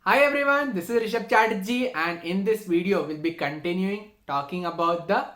Hi everyone, this is Rishabh Chatterjee, and in this video we'll be continuing talking about the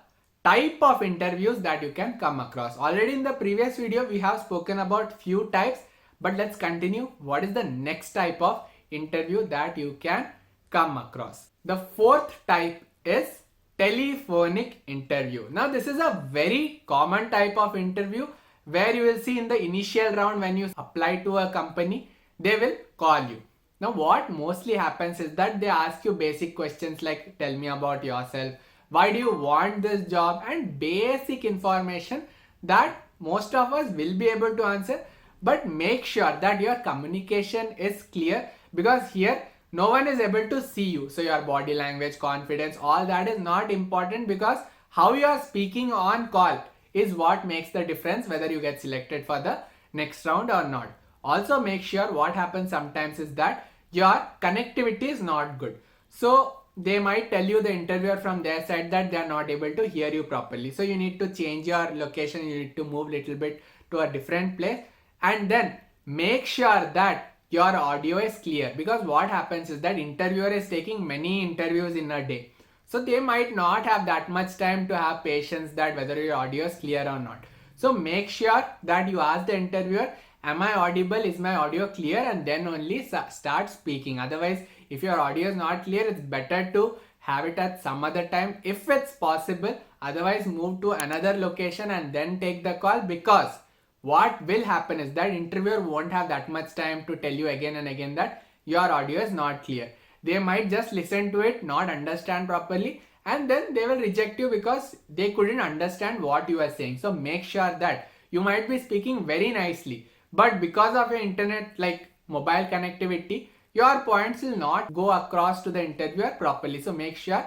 type of interviews that you can come across. Already in the previous video we have spoken about few types, but let's continue. What is the next type of interview that you can come across? The fourth type is telephonic interview. Now this is a very common type of interview where you will see in the initial round when you apply to a company, they will call you. Now what mostly happens is that they ask you basic questions like tell me about yourself, why do you want this job, and basic information that most of us will be able to answer, but make sure that your communication is clear, because here no one is able to see you. So your body language, confidence, all that is not important, because how you are speaking on call is what makes the difference whether you get selected for the next round or not. Also make sure what happens sometimes is that your connectivity is not good. So they might tell you, the interviewer from their side, that they are not able to hear you properly. So you need to change your location, you need to move little bit to a different place, and then make sure that your audio is clear, because what happens is that interviewer is taking many interviews in a day. So they might not have that much time to have patience that whether your audio is clear or not. So make sure that you ask the interviewer, am I audible? Is my audio clear? And then only start speaking. Otherwise, if your audio is not clear, it's better to have it at some other time if it's possible. Otherwise, move to another location and then take the call, because what will happen is that interviewer won't have that much time to tell you again and again that your audio is not clear. They might just listen to it, not understand properly, and then they will reject you because they couldn't understand what you are saying. So make sure that you might be speaking very nicely, but because of your internet like mobile connectivity, your points will not go across to the interviewer properly. So make sure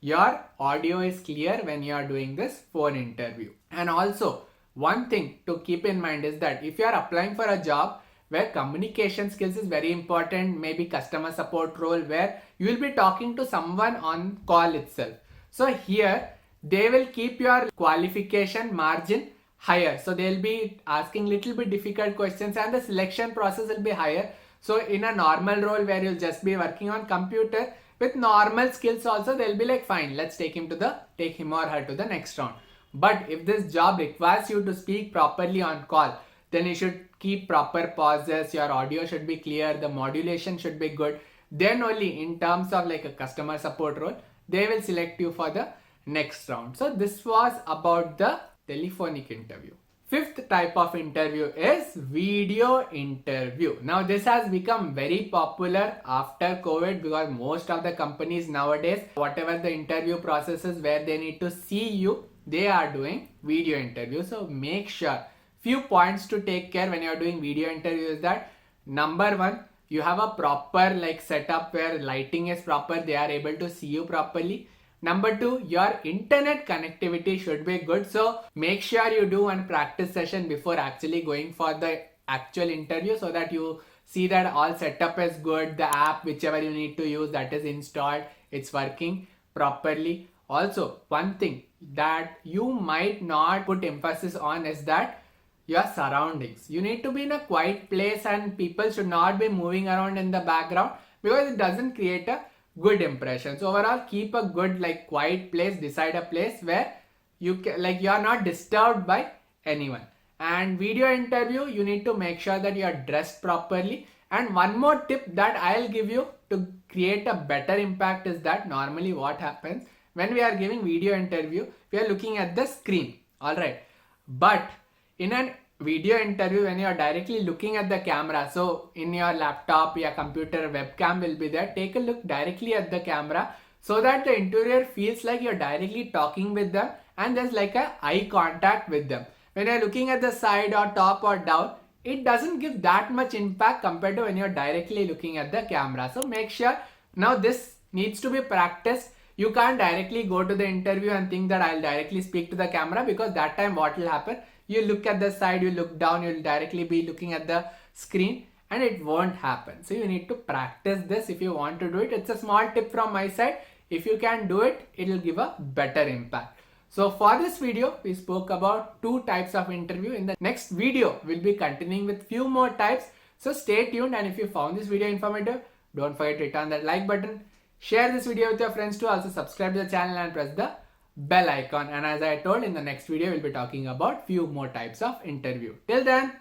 your audio is clear when you are doing this phone interview. And also one thing to keep in mind is that if you are applying for a job where communication skills is very important, maybe customer support role where you will be talking to someone on call itself. So here they will keep your qualification margin higher. So they'll be asking little bit difficult questions and the selection process will be higher. So in a normal role where you'll just be working on computer with normal skills also, they'll be like, fine, let's take him or her to the next round. But if this job requires you to speak properly on call, then you should keep proper pauses, your audio should be clear, the modulation should be good. Then only in terms of like a customer support role, they will select you for the next round. So this was about the telephonic interview. Fifth type of interview is video interview. Now this has become very popular after COVID, because most of the companies nowadays, whatever the interview processes where they need to see you, they are doing video interview. So make sure, few points to take care when you are doing video interview is that number one, you have a proper like setup where lighting is proper, they are able to see you properly. Number two, your internet connectivity should be good. So make sure you do one practice session before actually going for the actual interview, so that you see that all setup is good, the app whichever you need to use, that is installed, it's working properly. Also, one thing that you might not put emphasis on is that your surroundings. You need to be in a quiet place and people should not be moving around in the background, because it doesn't create a good impression. So overall, keep a good like quiet place, decide a place where you can, like, you are not disturbed by anyone. And video interview, you need to make sure that you are dressed properly. And one more tip that I'll give you to create a better impact is that normally what happens when we are giving video interview, we are looking at the screen, all right, but in a video interview, when you are directly looking at the camera, so in your laptop, your computer webcam will be there, take a look directly at the camera, so that the interviewer feels like you're directly talking with them and there's like a eye contact with them. When you're looking at the side or top or down, it doesn't give that much impact compared to when you're directly looking at the camera. So make sure, now this needs to be practiced. You can't directly go to the interview and think that I'll directly speak to the camera, because that time what will happen, you look at the side, you look down, you'll directly be looking at the screen and it won't happen. So you need to practice this if you want to do it. It's a small tip from my side. If you can do it, it'll give a better impact. So for this video, we spoke about two types of interview. In the next video, we'll be continuing with few more types. So stay tuned, and if you found this video informative, Don't forget to hit on that like button. Share this video with your friends too. Also subscribe to the channel and press the bell icon. And as I told, in the next video, we'll be talking about few more types of interview. Till then,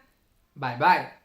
bye bye.